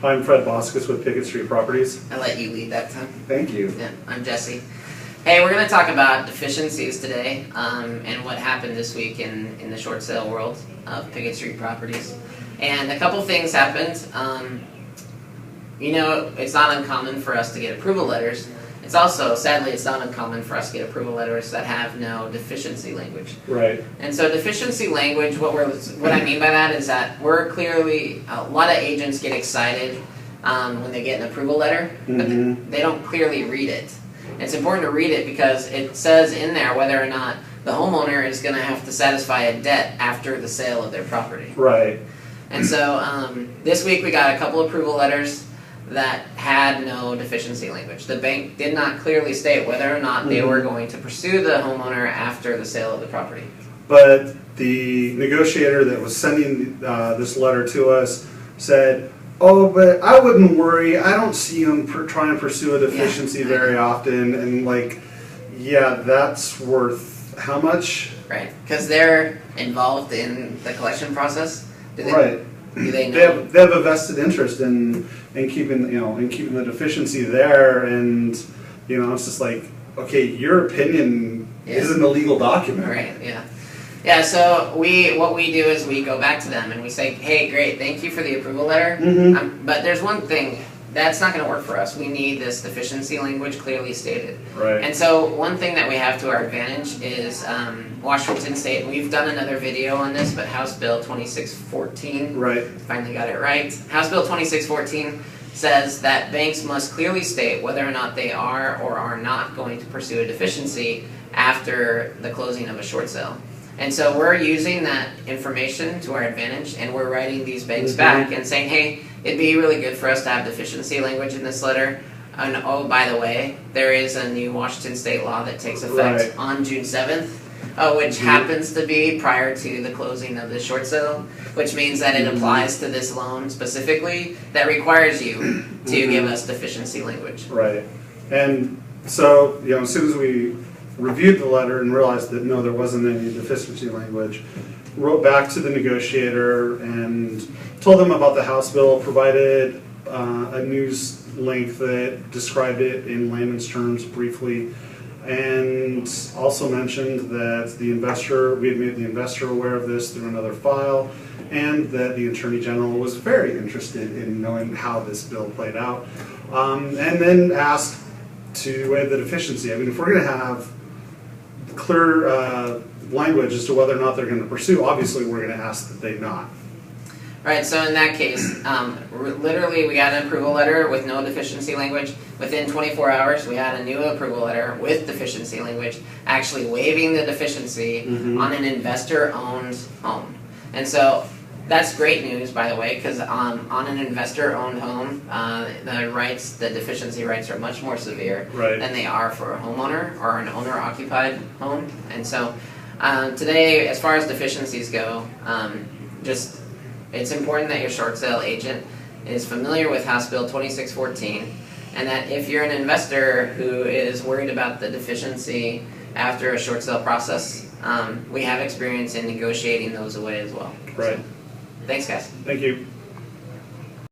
I'm Fred Boskus with Pickett Street Properties. I'll let you lead that time. Thank you. Yeah, I'm Jesse. Hey, we're going to talk about deficiencies today and what happened this week in the short sale world of Pickett Street Properties. And a couple things happened. You know, it's not uncommon for us to get approval letters. It's also, sadly, it's not uncommon for us to get approval letters that have no deficiency language. Right. And so deficiency language, what I mean by that is that we're clearly, a lot of agents get excited when they get an approval letter, but they don't clearly read it. It's important to read it because it says in there whether or not the homeowner is going to have to satisfy a debt after the sale of their property. Right. And so this week we got a couple approval letters that had no deficiency language. The bank did not clearly state whether or not they were going to pursue the homeowner after the sale of the property. But the negotiator that was sending this letter to us said, "Oh, but I wouldn't worry. I don't see them try and pursue a deficiency very often." And like, yeah, that's worth how much? Right, because they're involved in the collection process. Right. Do they know? They have a vested interest in keeping keeping the deficiency there, and it's just like, okay, your opinion isn't a legal document. Right. Yeah. Yeah. So what we do is we go back to them and we say, hey, great, thank you for the approval letter. But there's one thing that's not going to work for us. We need this deficiency language clearly stated. Right. And so one thing that we have to our advantage is Washington State. We've done another video on this, but House Bill 2614. Right. Finally got it right. House Bill 2614 says that banks must clearly state whether or not they are or are not going to pursue a deficiency after the closing of a short sale. And so we're using that information to our advantage, and we're writing these banks back and saying, hey, it'd be really good for us to have deficiency language in this letter. And oh, by the way, there is a new Washington State law that takes effect on June 7th, which happens to be prior to the closing of the short sale, which means that it applies to this loan specifically that requires you to give us deficiency language. Right. And so, as soon as we reviewed the letter and realized that no, there wasn't any deficiency language, wrote back to the negotiator and told them about the House bill, provided a news link that described it in layman's terms briefly, and also mentioned that we had made the investor aware of this through another file, and that the Attorney General was very interested in knowing how this bill played out, and then asked to waive the deficiency. I mean, if we're going to have clear language as to whether or not they're going to pursue, obviously we're going to ask that they not. Right, so in that case, literally we got an approval letter with no deficiency language. Within 24 hours, we had a new approval letter with deficiency language, actually waiving the deficiency on an investor-owned home. And so that's great news, by the way, because on an investor-owned home, the deficiency rights are much more severe than they are for a homeowner or an owner-occupied home. And so today, as far as deficiencies go, it's important that your short sale agent is familiar with House Bill 2614, and that if you're an investor who is worried about the deficiency after a short sale process, we have experience in negotiating those away as well. Right. So, thanks, guys. Thank you.